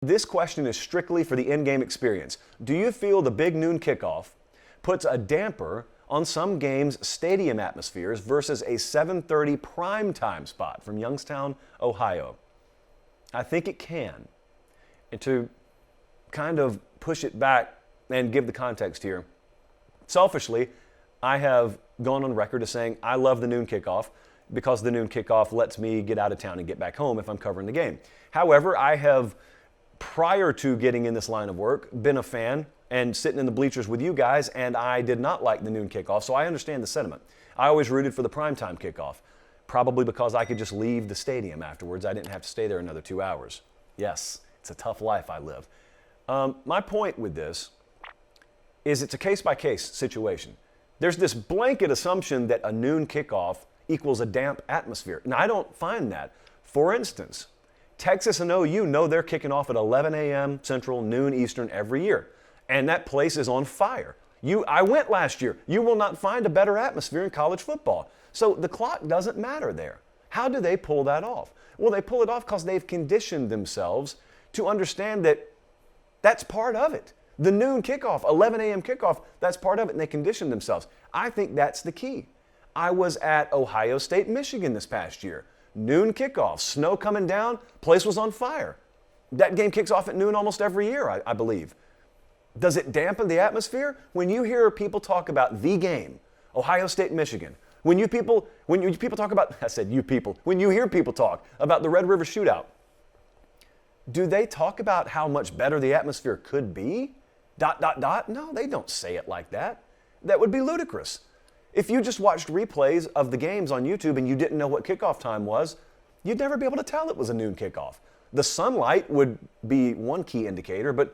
This question is strictly for the in-game experience. Do you feel the big noon kickoff puts a damper on some games' stadium atmospheres versus a 7:30 primetime spot from Youngstown, Ohio? I think it can. And to kind of push it back and give the context here, selfishly, I have gone on record as saying I love the noon kickoff because the noon kickoff lets me get out of town and get back home if I'm covering the game. However, I have, prior to getting in this line of work, been a fan and sitting in the bleachers with you guys, and I did not like the noon kickoff, so I understand the sentiment. I always rooted for the primetime kickoff, probably because I could just leave the stadium afterwards. I didn't have to stay there another 2 hours. Yes, it's a tough life I live. My point with this is it's a case-by-case situation. There's this blanket assumption that a noon kickoff equals a damp atmosphere, and I don't find that. For instance, Texas and OU know they're kicking off at 11 a.m. Central, noon Eastern every year, and that place is on fire. I went last year. You will not find a better atmosphere in college football. So the clock doesn't matter there. How do they pull that off? Well, they pull it off because they've conditioned themselves to understand that that's part of it. The noon kickoff, 11 a.m. kickoff, that's part of it, and they conditioned themselves. I think that's the key. I was at Ohio State, Michigan this past year. Noon kickoff, snow coming down, place was on fire. That game kicks off at noon almost every year, I believe. Does it dampen the atmosphere? When you hear people talk about the game, Ohio State, Michigan, when you people talk about, I said you people, when you hear people talk about the Red River Shootout, do they talk about how much better the atmosphere could be? ... No, they don't say it like that. That would be ludicrous. If you just watched replays of the games on YouTube and you didn't know what kickoff time was, you'd never be able to tell it was a noon kickoff. The sunlight would be one key indicator, but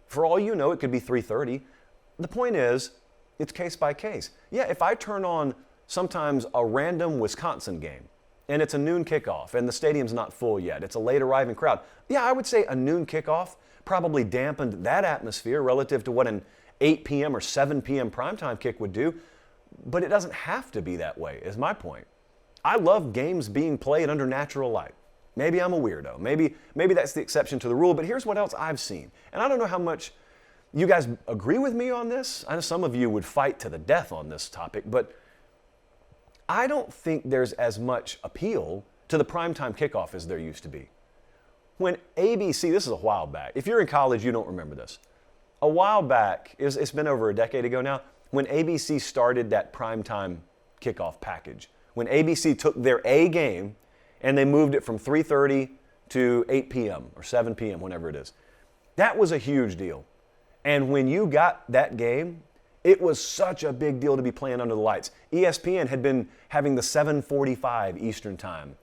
for all you know, it could be 3:30. The point is, it's case by case. Yeah, if I turn on sometimes a random Wisconsin game and it's a noon kickoff and the stadium's not full yet, it's a late arriving crowd, yeah, I would say a noon kickoff probably dampened that atmosphere relative to what an 8 p.m. or 7 p.m. primetime kick would do, but it doesn't have to be that way, is my point. I love games being played under natural light. Maybe I'm a weirdo. Maybe that's the exception to the rule, but here's what else I've seen. And I don't know how much you guys agree with me on this. I know some of you would fight to the death on this topic, but I don't think there's as much appeal to the primetime kickoff as there used to be. When ABC, this is a while back. If you're in college, you don't remember this. A while back, it's been over a decade ago now, when ABC started that primetime kickoff package. When ABC took their A game and they moved it from 3:30 to 8 p.m. or 7 p.m., whenever it is. That was a huge deal. And when you got that game, it was such a big deal to be playing under the lights. ESPN had been having the 7:45 Eastern time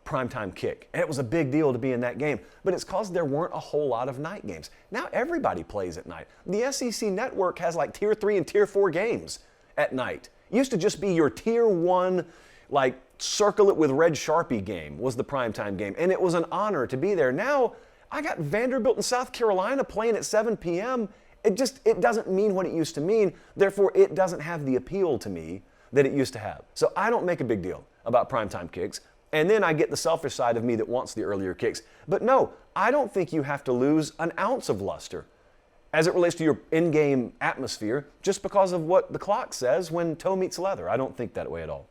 primetime kick. And it was a big deal to be in that game. But it's because there weren't a whole lot of night games. Now everybody plays at night. The SEC network has like tier 3 and tier 4 games at night. It used to just be your tier 1, like circle it with red Sharpie game was the primetime game. And it was an honor to be there. Now I got Vanderbilt in South Carolina playing at 7 p.m. It doesn't mean what it used to mean. Therefore, it doesn't have the appeal to me that it used to have. So I don't make a big deal about primetime kicks. And then I get the selfish side of me that wants the earlier kicks. But no, I don't think you have to lose an ounce of luster as it relates to your in-game atmosphere just because of what the clock says when toe meets leather. I don't think that way at all.